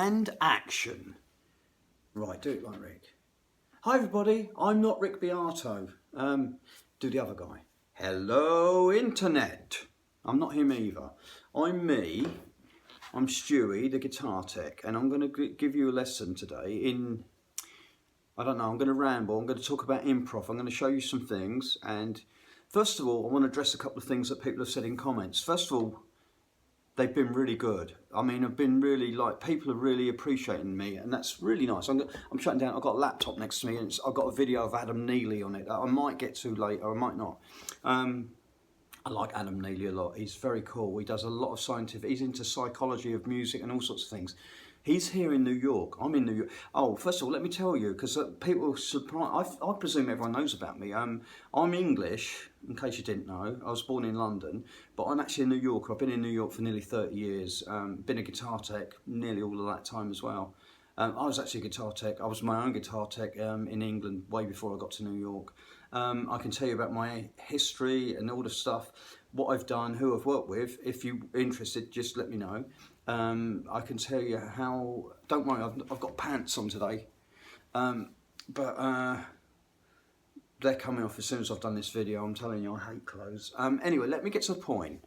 And action. Right, do it like Rick. Hi everybody, I'm not Rick Beato. Do the other guy. Hello internet. I'm not him either. I'm me. I'm Stewie, the guitar tech, and I'm going to give you a lesson today in, I don't know, I'm going to ramble, I'm going to talk about improv, I'm going to show you some things, and first of all, I want to address a couple of things that people have said in comments. First of all, they've been really good. I mean, I've been really, people are really appreciating me, and that's really nice. I'm shutting down, I've got a laptop next to me, and I've got a video of Adam Neely on it that I might get to later, I might not. I like Adam Neely a lot. He's very cool. He does a lot of scientific, he's into psychology of music and all sorts of things. He's here in New York. I'm in New York. Oh, first of all, let me tell you, because people surprise. I presume everyone knows about me. I'm English, in case you didn't know. I was born in London, but I'm actually a New Yorker. I've been in New York for nearly 30 years. Been a guitar tech nearly all of that time as well. I was actually a guitar tech. I was my own guitar tech in England way before I got to New York. I can tell you about my history and all the stuff, what I've done, who I've worked with. If you're interested, just let me know. I can tell you how, don't worry, I've got pants on today, but they're coming off as soon as I've done this video. I'm telling you, I hate clothes. Anyway, let me get to the point.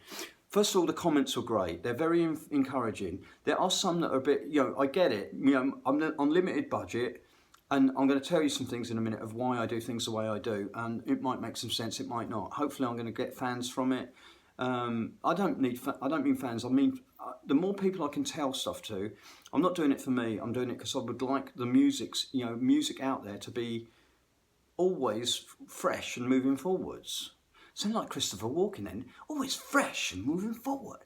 First of all, the comments are great. They're very encouraging. There are some that are a bit, I get it. I'm on limited budget, and I'm going to tell you some things in a minute of why I do things the way I do, and it might make some sense, it might not. Hopefully I'm going to get fans from it. I don't mean fans, I mean the more people I can tell stuff to. I'm not doing it for me, I'm doing it because I would like the music out there to be always fresh and moving forwards. Sound like Christopher Walken then, always fresh and moving forward.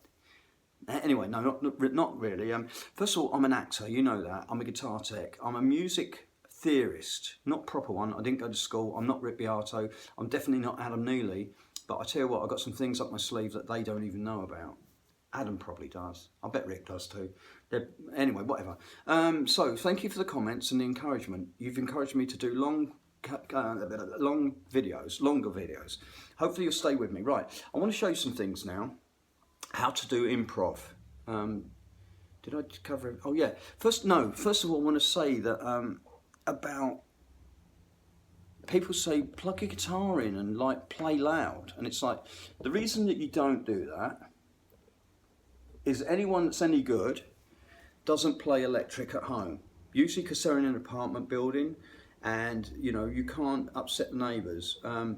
Anyway, no, not really. First of all, I'm an actor, you know that. I'm a guitar tech. I'm a music theorist, not proper one. I didn't go to school. I'm not Rick Beato. I'm definitely not Adam Neely. But I tell you what, I've got some things up my sleeve that they don't even know about. Adam probably does. I bet Rick does too. Anyway, whatever. So thank you for the comments and the encouragement. You've encouraged me to do longer videos. Hopefully you'll stay with me. Right, I want to show you some things now. How to do improv. Did I cover it? Oh yeah. First of all, I want to say that about people say plug your guitar in and play loud, and it's like the reason that you don't do that is anyone that's any good doesn't play electric at home. Usually because they're in an apartment building, and you can't upset the neighbours. I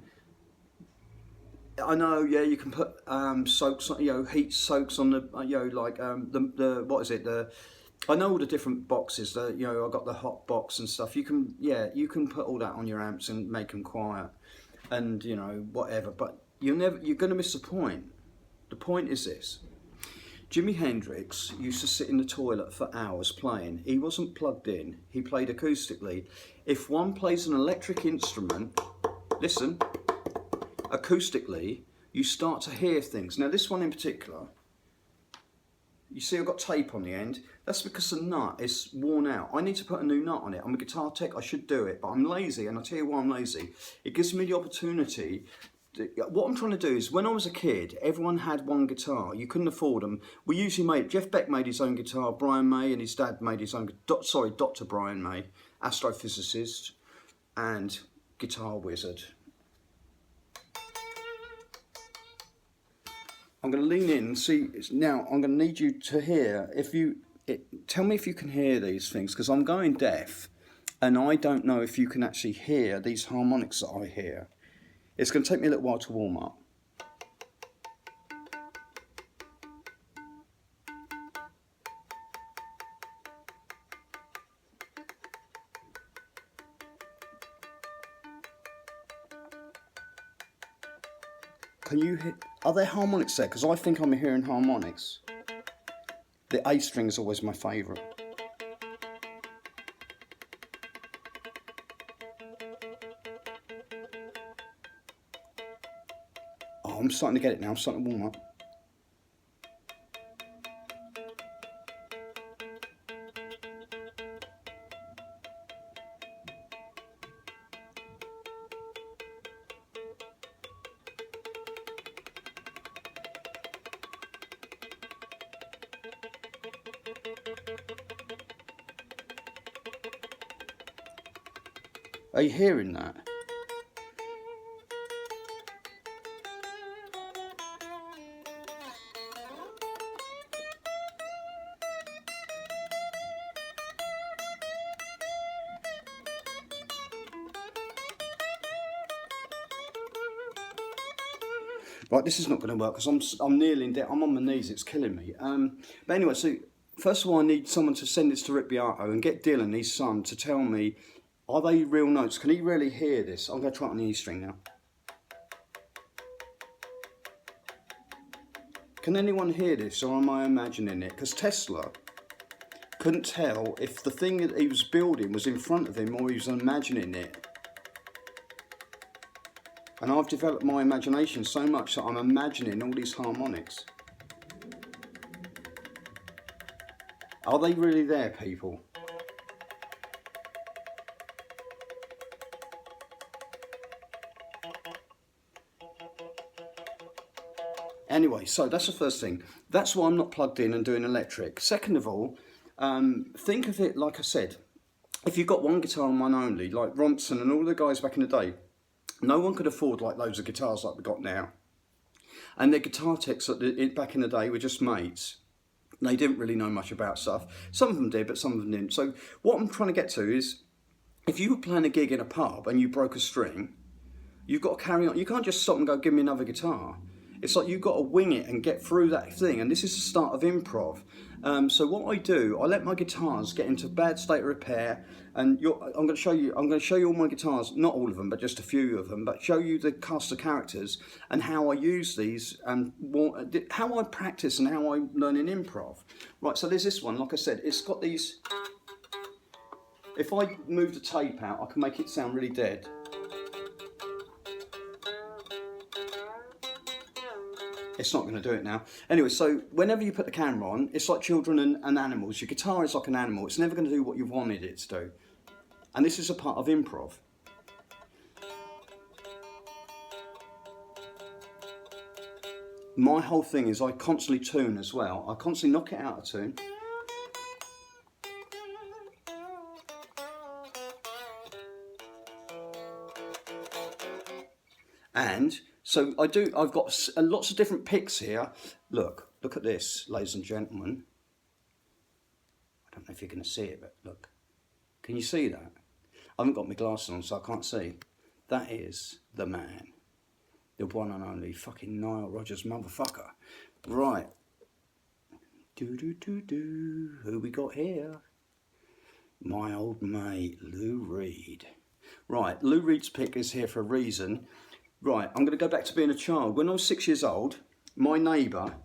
know, yeah, you can put soaks, heat soaks on the, what is it? I know all the different boxes. I've got the hot box and stuff. You can put all that on your amps and make them quiet, and whatever. But you're going to miss the point. The point is this: Jimi Hendrix used to sit in the toilet for hours playing. He wasn't plugged in. He played acoustically. If one plays an electric instrument, listen. Acoustically, you start to hear things. Now this one in particular, you see I've got tape on the end. That's because the nut is worn out. I need to put a new nut on it. I'm a guitar tech, I should do it, but I'm lazy, and I'll tell you why I'm lazy. It gives me the opportunity. What I'm trying to do is, when I was a kid, everyone had one guitar. You couldn't afford them. We usually Jeff Beck made his own guitar, Brian May and his dad made his own, Dr. Brian May, astrophysicist and guitar wizard. I'm going to lean in and see. Now I'm going to need you to hear. Tell me if you can hear these things, because I'm going deaf, and I don't know if you can actually hear these harmonics that I hear. It's going to take me a little while to warm up. Can you hear? Are there harmonics there? Because I think I'm hearing harmonics. The A string is always my favourite. Oh, I'm starting to get it now. I'm starting to warm up. Are you hearing that? Right, this is not going to work because I'm kneeling down. I'm on my knees. It's killing me. But anyway, so first of all, I need someone to send this to Rick Beato and get Dylan, his son, to tell me, are they real notes? Can he really hear this? I'm going to try it on the E string now. Can anyone hear this, or am I imagining it? Because Tesla couldn't tell if the thing that he was building was in front of him or he was imagining it. And I've developed my imagination so much that I'm imagining all these harmonics. Are they really there, people? Anyway, so that's the first thing. That's why I'm not plugged in and doing electric. Second of all, think of it like I said. If you've got one guitar and one only, like Ronson and all the guys back in the day, no one could afford like loads of guitars like we got now. And their guitar techs back in the day were just mates. They didn't really know much about stuff. Some of them did, but some of them didn't. So what I'm trying to get to is, if you were playing a gig in a pub and you broke a string, you've got to carry on. You can't just stop and go, give me another guitar. It's like you've got to wing it and get through that thing. And this is the start of improv. So what I do, I let my guitars get into bad state of repair. And I'm going to show you all my guitars, not all of them, but just a few of them, but show you the cast of characters and how I use these and how I practice and how I learn in improv. Right, so there's this one, like I said, it's got these, if I move the tape out, I can make it sound really dead. It's not going to do it now. Anyway, so whenever you put the camera on, it's like children and animals. Your guitar is like an animal. It's never going to do what you wanted it to do. And this is a part of improv. My whole thing is I constantly tune as well. I constantly knock it out of tune. And so I've got lots of different picks here. Look at this, ladies and gentlemen. I don't know if you're going to see it, but look. Can you see that? I haven't got my glasses on, so I can't see. That is the man. The one and only fucking Nile Rodgers motherfucker. Right. Who we got here? My old mate, Lou Reed. Right, Lou Reed's pick is here for a reason. Right, I'm going to go back to being a child. When I was 6 years old, my neighbour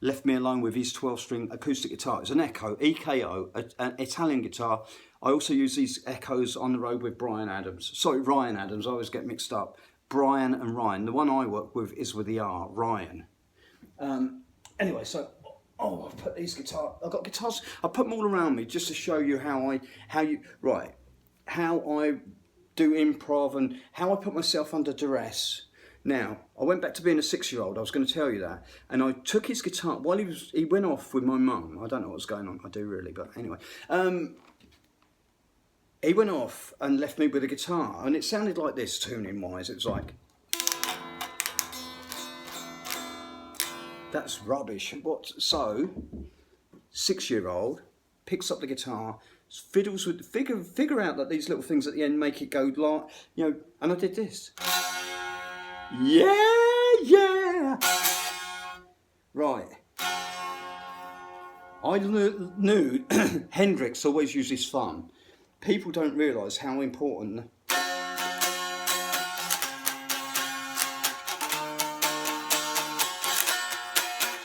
left me alone with his 12-string acoustic guitar. It's an Echo, EKO, an Italian guitar. I also use these Echoes on the road with Ryan Adams. I always get mixed up. Brian and Ryan. The one I work with is with the R, Ryan. Anyway, so I've put these guitars. I've got guitars. I put them all around me just to show you how I do improv and how I put myself under duress. Now, I went back to being a 6-year-old, I was going to tell you that, and I took his guitar, while he went off with my mum, I don't know what's going on, I do really, but anyway, he went off and left me with a guitar, and it sounded like this, tuning-wise, it was like, that's rubbish. So, 6-year-old, picks up the guitar, fiddles with, figure out that these little things at the end make it go like, and I did this. Yeah. Right. I knew Hendrix always used his thumb. People don't realise how important.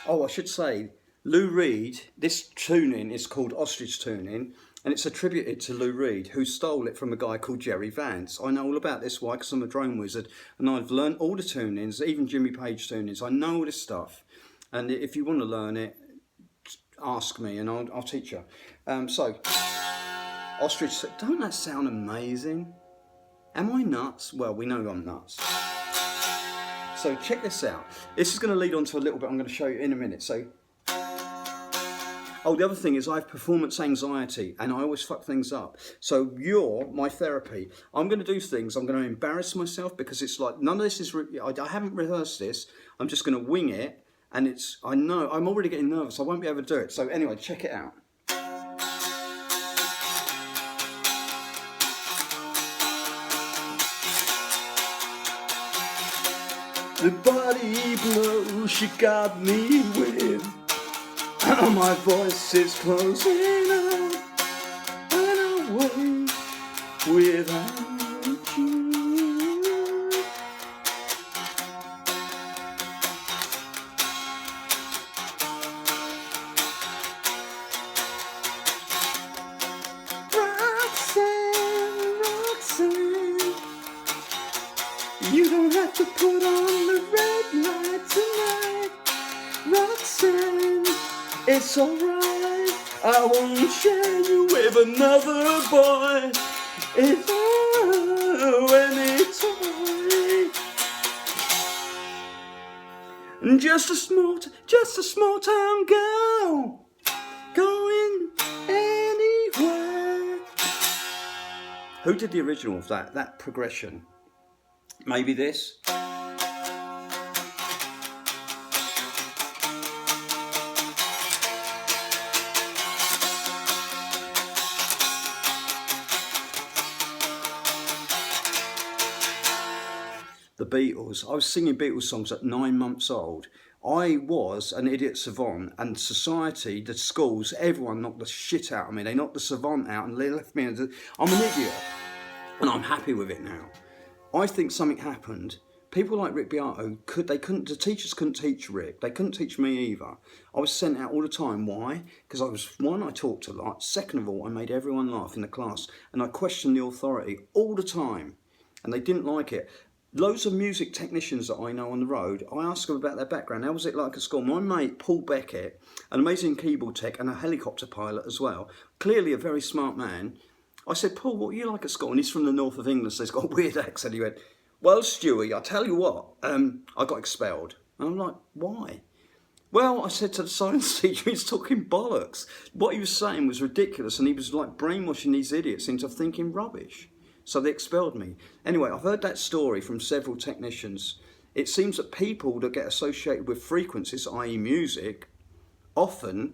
Oh, I should say, Lou Reed, this tuning is called Ostrich tuning, and it's attributed to Lou Reed, who stole it from a guy called Jerry Vance. I know all about this, why? Because I'm a drone wizard, and I've learned all the tunings, even Jimmy Page tunings. I know all this stuff, and if you want to learn it, ask me, and I'll teach you. So, Ostrich, don't that sound amazing? Am I nuts? Well, we know I'm nuts. So check this out. This is going to lead on to a little bit I'm going to show you in a minute. So, Oh, the other thing is I have performance anxiety and I always fuck things up. So you're my therapy. I'm going to do things. I'm going to embarrass myself because it's like none of this is. I haven't rehearsed this. I'm just going to wing it, and it's. I know I'm already getting nervous. I won't be able to do it. So anyway, check it out. The body blow she got me with. My voice is closing up and away without you. Roxanne, Roxanne, you don't have to put on the red light tonight. Roxanne, it's alright, I won't share you with another boy. It's alright. Just a small town girl, going anywhere. Who did the original of that progression? Maybe this? The Beatles. I was singing Beatles songs at 9 months old. I was an idiot savant, and society, the schools, everyone knocked the shit out of me. They knocked the savant out and they left me as I'm an idiot, and I'm happy with it now. I think something happened. People like Rick Beato, the teachers couldn't teach Rick. They couldn't teach me either. I was sent out all the time. Why? Because I talked a lot. Second of all, I made everyone laugh in the class, and I questioned the authority all the time, and they didn't like it. Loads of music technicians that I know on the road, I ask them about their background. How was it like at school? My mate, Paul Beckett, an amazing keyboard tech and a helicopter pilot as well, clearly a very smart man. I said, Paul, what were you like at school? And he's from the north of England, so he's got a weird accent. He went, well, Stewie, I tell you what, I got expelled. And I'm like, why? Well, I said to the science teacher, he's talking bollocks. What he was saying was ridiculous, and he was like brainwashing these idiots into thinking rubbish. So they expelled me. Anyway, I've heard that story from several technicians. It seems that people that get associated with frequencies, i.e. music, often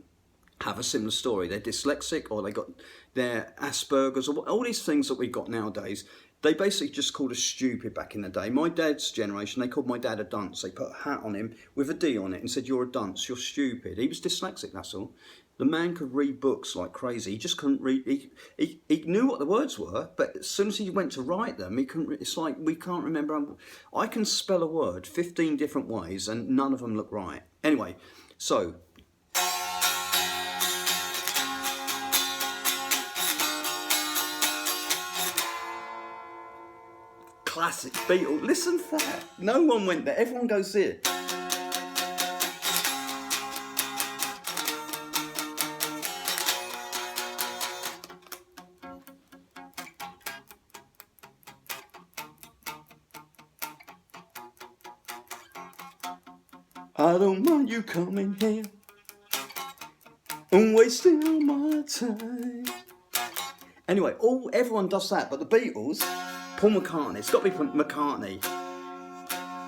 have a similar story. They're dyslexic, or they got their Asperger's, or all these things that we've got nowadays. They basically just called us stupid back in the day. My dad's generation, they called my dad a dunce. They put a hat on him with a D on it and said, you're a dunce, you're stupid. He was dyslexic, that's all. The man could read books like crazy. He just couldn't read. He knew what the words were, but as soon as he went to write them, he couldn't. It's like we can't remember. I can spell a word 15 different ways, and none of them look right. Anyway, so. Classic Beatles. Listen to that. No one went there. Everyone goes here. I don't mind you coming here and wasting all my time. Anyway, everyone does that, but the Beatles, Paul McCartney, it's got to be McCartney,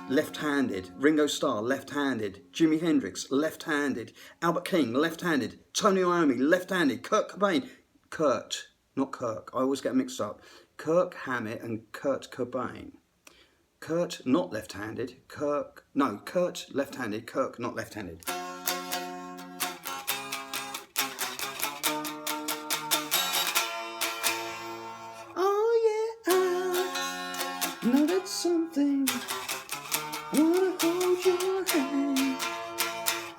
left-handed. Ringo Starr, left-handed. Jimi Hendrix, left-handed. Albert King, left-handed. Tony Iommie, left-handed. Kurt Cobain, not Kirk, I always get mixed up. Kirk Hammett and Kurt Cobain. Kurt, not left-handed. Kurt, left-handed. Kirk, not left-handed. Oh yeah, I know that's something. Wanna hold your hand.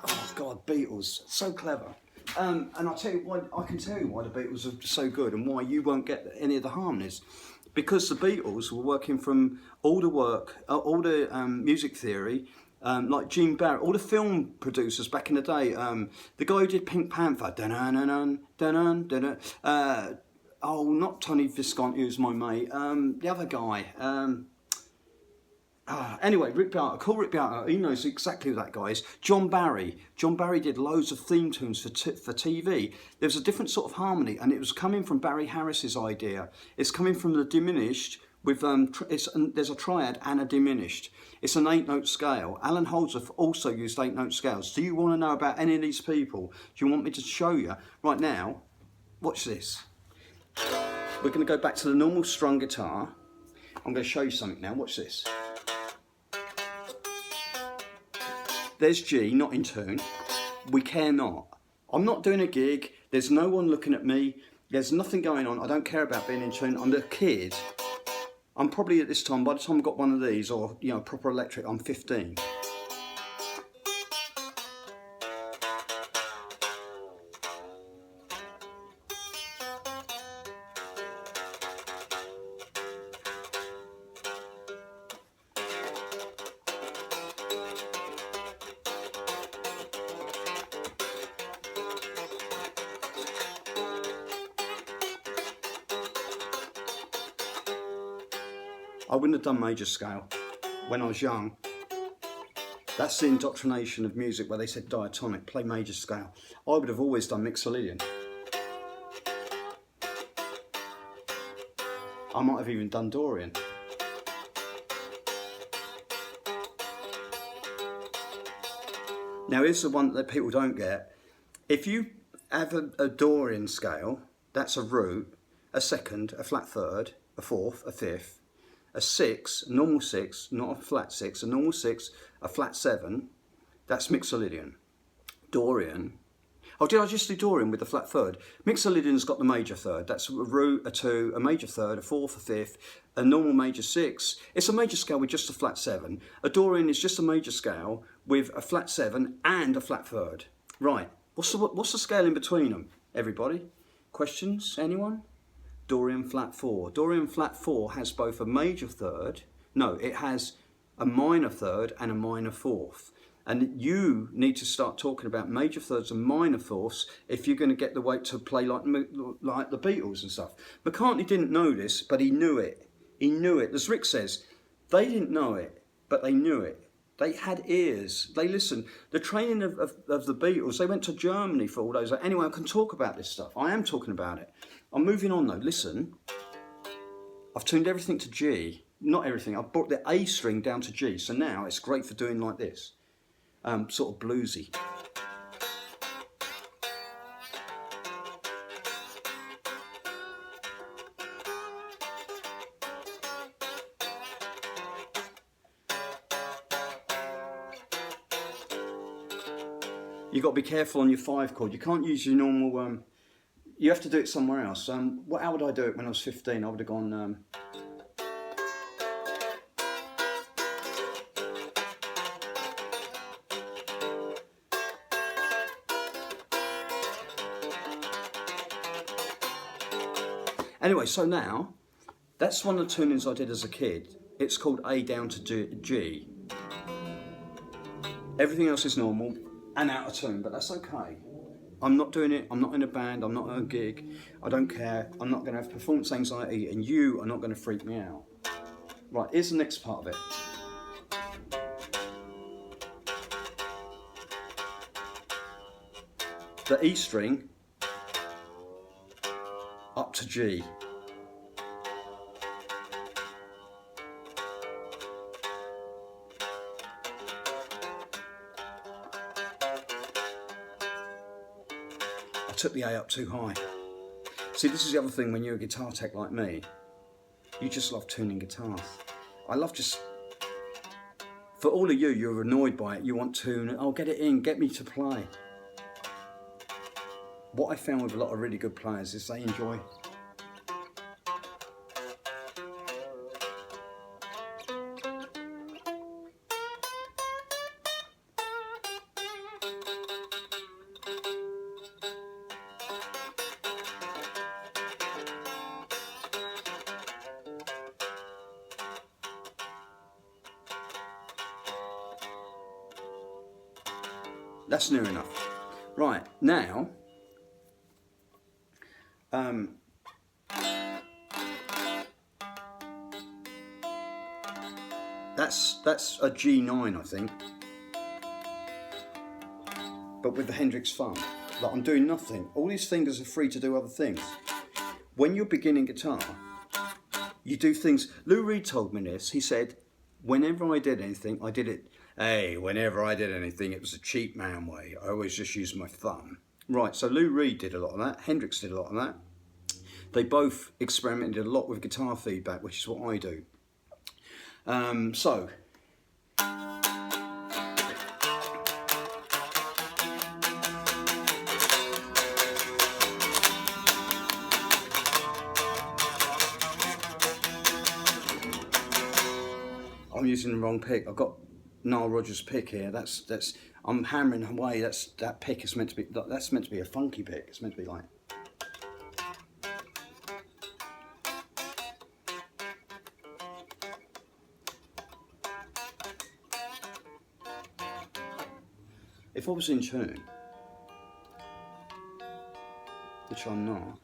Oh God, Beatles, so clever. And I'll tell you why. I can tell you why the Beatles are so good and why you won't get any of the harmonies. Because the Beatles were working from all the music theory, like Gene Barrett, all the film producers back in the day. The guy who did Pink Panther, not Tony Visconti, who's my mate. The other guy, Anyway, Rick Beato, call Rick Beato. He knows exactly who that guy is. John Barry. John Barry did loads of theme tunes for TV. There was a different sort of harmony, and it was coming from Barry Harris's idea. It's coming from the diminished with there's a triad and a diminished. It's an 8-note scale. Alan Holdsworth also used 8-note scales. Do you want to know about any of these people? Do you want me to show you right now? Watch this. We're going to go back to the normal strung guitar. I'm going to show you something now. Watch this. There's G, not in tune. We care not. I'm not doing a gig. There's no one looking at me. There's nothing going on. I don't care about being in tune. I'm a kid. I'm probably at this time, by the time I've got one of these, or proper electric, I'm 15. I wouldn't have done major scale when I was young. That's the indoctrination of music where they said diatonic, play major scale. I would have always done Mixolydian. I might have even done Dorian. Now here's the one that people don't get. If you have a Dorian scale, that's a root, a second, a flat third, a fourth, a fifth, a 6, a normal 6, not a flat 6, a normal 6, a flat 7, that's Mixolydian. Dorian, oh, did I just do Dorian with the flat third? Mixolydian's got the major third, that's a root, a 2, a major third, a fourth, a fifth, a normal major 6. It's a major scale with just a flat 7. A Dorian is just a major scale with a flat 7 and a flat third. Right, what's the scale in between them, everybody? Questions, anyone? Dorian flat 4. Dorian flat 4 has both a major third, no, it has a minor third and a minor fourth. And you need to start talking about major thirds and minor fourths if you're going to get the way to play like the Beatles and stuff. McCartney didn't know this, but he knew it. He knew it. As Rick says, they didn't know it, but they knew it. They had ears. They listened. The training of the Beatles, they went to Germany for all those. Anyway, I can talk about this stuff. I am talking about it. I'm moving on though. Listen, I've tuned everything to G. Not everything. I've brought the A string down to G. So now it's great for doing like this. Sort of bluesy. You've got to be careful on your 5 chord. You can't use your normal... you have to do it somewhere else. How would I do it when I was 15? I would have gone... Anyway, so now, that's one of the tunings I did as a kid. It's called A down to G. Everything else is normal and out of tune, but that's okay. I'm not doing it, I'm not in a band, I'm not on a gig, I don't care, I'm not going to have performance anxiety, and you are not going to freak me out. Right, here's the next part of it. The E string up to G. I took the A up too high. See, this is the other thing when you're a guitar tech like me, you just love tuning guitars. I love just, for all of you, you're annoyed by it, you want tune, oh get it in, get me to play. What I found with a lot of really good players is they enjoy. That's near enough. Right, now, That's a G9, I think. But with the Hendrix thumb. Like, I'm doing nothing. All these fingers are free to do other things. When you're beginning guitar, you do things. Lou Reed told me this. He said, whenever I did anything, I did it. Hey, whenever I did anything, it was a cheap man way. I always just used my thumb. Right, so Lou Reed did a lot of that. Hendrix did a lot of that. They both experimented a lot with guitar feedback, which is what I do. So. I'm using the wrong pick. I've got Nile Rodgers' pick here. I'm hammering away. That pick is meant to be. That's meant to be a funky pick. It's meant to be like. If I was in tune, which I'm not.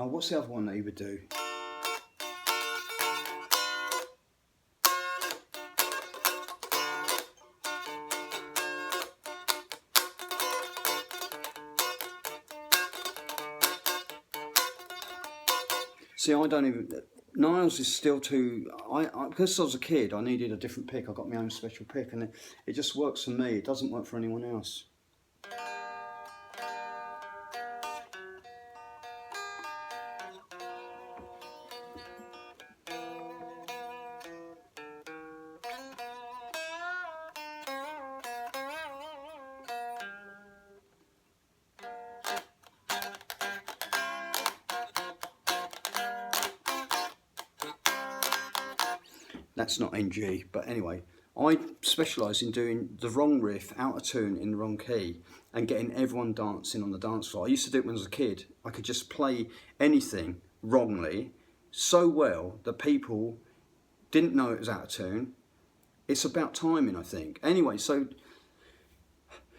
Oh, what's the other one that he would do? See, I don't even. Niles is still too. Because I was a kid, I needed a different pick. I got my own special pick, and it just works for me. It doesn't work for anyone else. That's not in G, but anyway, I specialise in doing the wrong riff out of tune in the wrong key and getting everyone dancing on the dance floor. I used to do it when I was a kid. I could just play anything wrongly so well that people didn't know it was out of tune. It's about timing, I think. Anyway, so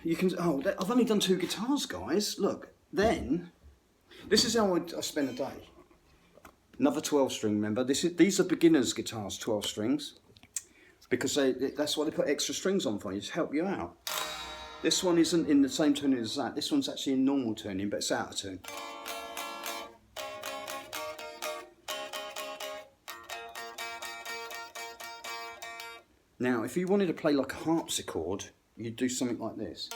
you can. Oh, I've only done 2 guitars, guys. Look, then this is how I spend a day. Another 12-string, remember. These are beginners' guitars, 12 strings, because that's why they put extra strings on for you, to help you out. This one isn't in the same tuning as that. This one's actually in normal tuning, but it's out of tune. Now, if you wanted to play like a harpsichord, you'd do something like this.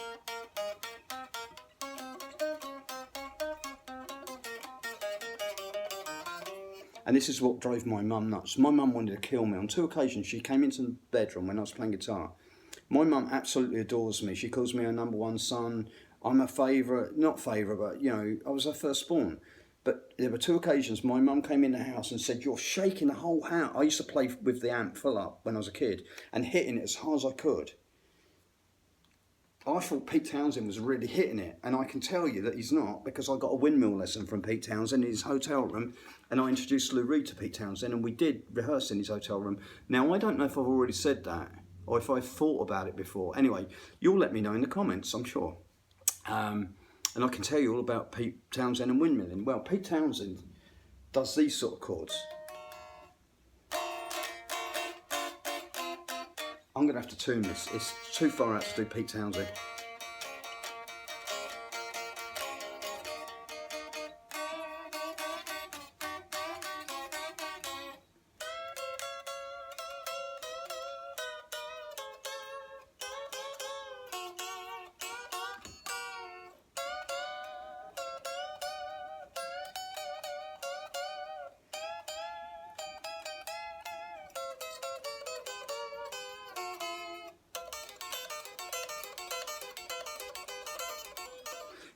And this is what drove my mum nuts. My mum wanted to kill me. On 2 occasions, she came into the bedroom when I was playing guitar. My mum absolutely adores me. She calls me her #1 son. I'm her favourite, not favourite, but, you know, I was her firstborn. But there were 2 occasions my mum came in the house and said, "You're shaking the whole house." I used to play with the amp full up when I was a kid and hitting it as hard as I could. I thought Pete Townsend was really hitting it, and I can tell you that he's not, because I got a windmill lesson from Pete Townsend in his hotel room, and I introduced Lou Reed to Pete Townsend, and we did rehearse in his hotel room. Now, I don't know if I've already said that, or if I've thought about it before. Anyway, you'll let me know in the comments, I'm sure. And I can tell you all about Pete Townsend and windmilling. Well, Pete Townsend does these sort of chords. I'm going to have to tune this. It's too far out to do Pete Townsend.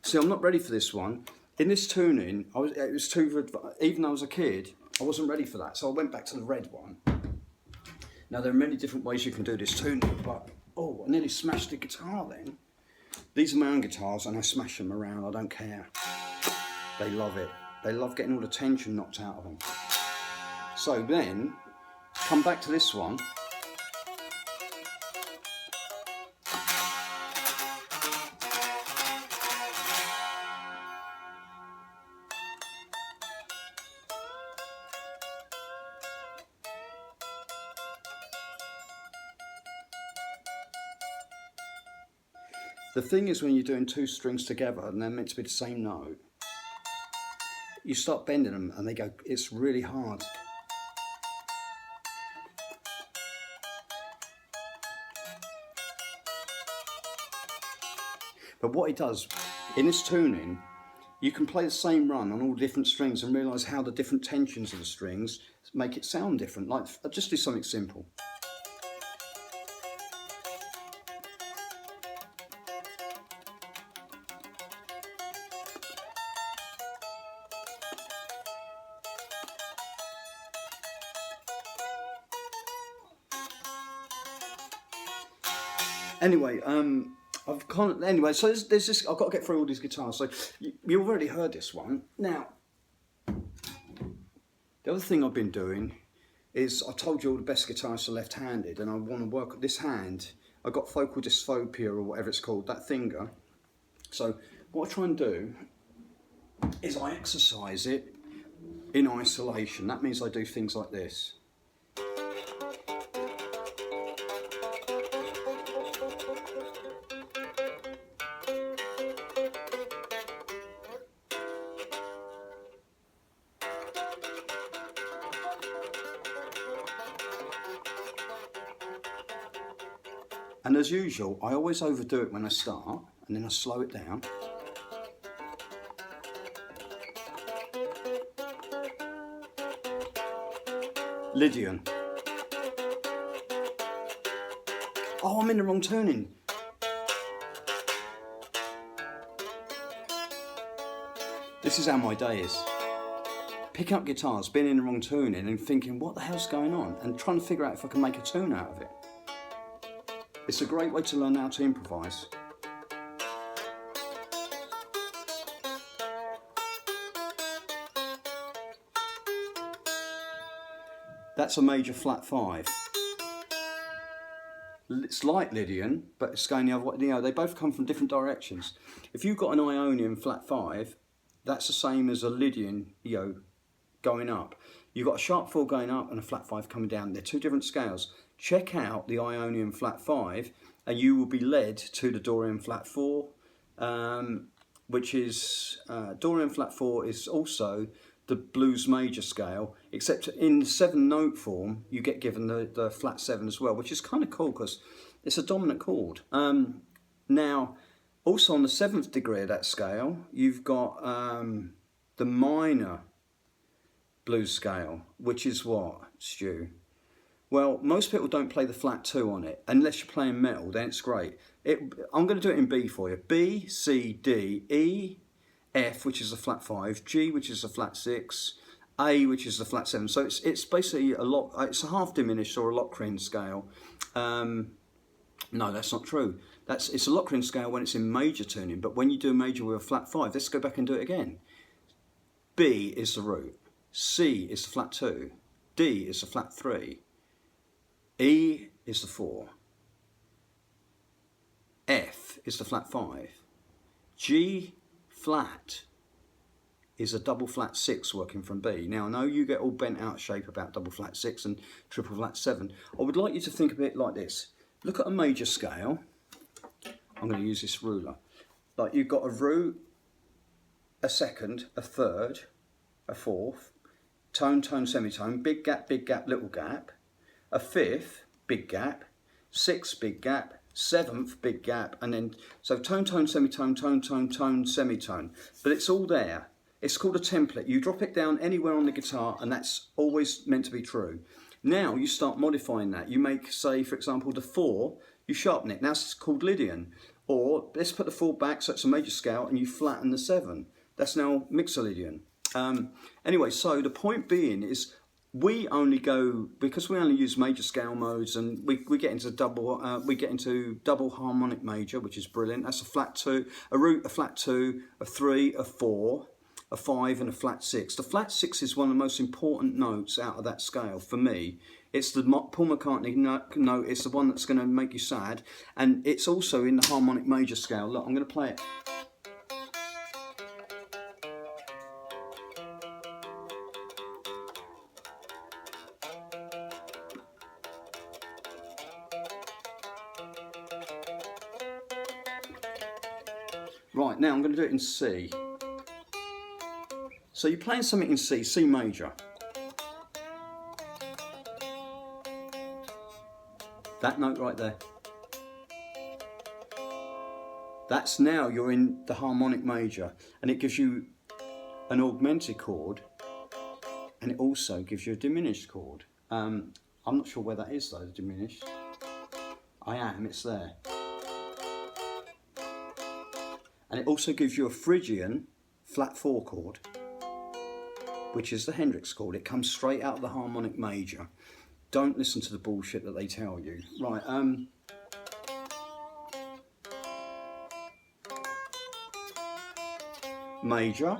See, I'm not ready for this one. In this tuning, even though I was a kid, I wasn't ready for that, so I went back to the red one. Now there are many different ways you can do this tuning, but oh, I nearly smashed the guitar then. These are my own guitars and I smash them around, I don't care. They love it. They love getting all the tension knocked out of them. So then, come back to this one. The thing is, when you're doing two strings together and they're meant to be the same note, you start bending them and they go, it's really hard. But what it does, in this tuning, you can play the same run on all different strings and realise how the different tensions of the strings make it sound different. Like, just do something simple. Anyway, so there's this. I've got to get through all these guitars. So you've already heard this one. Now, the other thing I've been doing is, I told you all the best guitarists are left-handed, and I want to work with this hand. I got focal dysphobia or whatever it's called, that finger. So what I try and do is I exercise it in isolation. That means I do things like this. And as usual, I always overdo it when I start, and then I slow it down. Lydian. Oh, I'm in the wrong tuning. This is how my day is. Picking up guitars, being in the wrong tuning and thinking, what the hell's going on? And trying to figure out if I can make a tune out of it. It's a great way to learn how to improvise. That's a major flat 5. It's like Lydian, but it's going the other way. You know, they both come from different directions. If you've got an Ionian flat 5, that's the same as a Lydian, going up. You've got a sharp 4 going up and a flat 5 coming down. They're two different scales. Check out the Ionian flat 5 and you will be led to the Dorian flat 4, which is, Dorian flat 4 is also the blues major scale, except in the 7-note form you get given the flat 7 as well, which is kind of cool because it's a dominant chord. Now, also on the 7th degree of that scale, you've got the minor blues scale, which is what, Stu? Well, most people don't play the flat 2 on it, unless you're playing metal, then it's great. I'm going to do it in B for you. B, C, D, E, F, which is a flat 5, G, which is a flat 6, A, which is a flat 7. So it's basically it's a half diminished or a Locrian scale. No, that's not true. It's a Locrian scale when it's in major tuning, but when you do a major with a flat 5, let's go back and do it again. B is the root, C is the flat 2, D is the flat 3, E is the 4, F is the flat 5, G flat is a double flat 6 working from B. Now I know you get all bent out of shape about double flat 6 and triple flat 7. I would like you to think of it like this. Look at a major scale. I'm going to use this ruler. Like you've got a root, a second, a third, a fourth, tone, tone, semitone, big gap, little gap, a fifth, big gap, sixth, big gap, seventh, big gap, and then, so tone, tone, semitone, tone, tone, tone, semitone. But it's all there. It's called a template. You drop it down anywhere on the guitar and that's always meant to be true. Now you start modifying that. You make, say, for example, the 4, you sharpen it. Now it's called Lydian. Or let's put the 4 back so it's a major scale and you flatten the 7. That's now Mixolydian. Anyway, so the point being is we only go, because we only use major scale modes, and we get into double harmonic major, which is brilliant. That's a flat 2, a root, a flat 2, a 3, a 4, a 5 and a flat 6. The flat 6 is one of the most important notes out of that scale for me. It's the Paul McCartney note, it's the one that's going to make you sad, and it's also in the harmonic major scale. Look, I'm going to play it. Right, now I'm going to do it in C. So you're playing something in C, C major. That note right there. That's now you're in the harmonic major, and it gives you an augmented chord, and it also gives you a diminished chord. I'm not sure where that is though, the diminished. It's there. And it also gives you a Phrygian flat 4 chord, which is the Hendrix chord. It comes straight out of the harmonic major. Don't listen to the bullshit that they tell you. Right, major,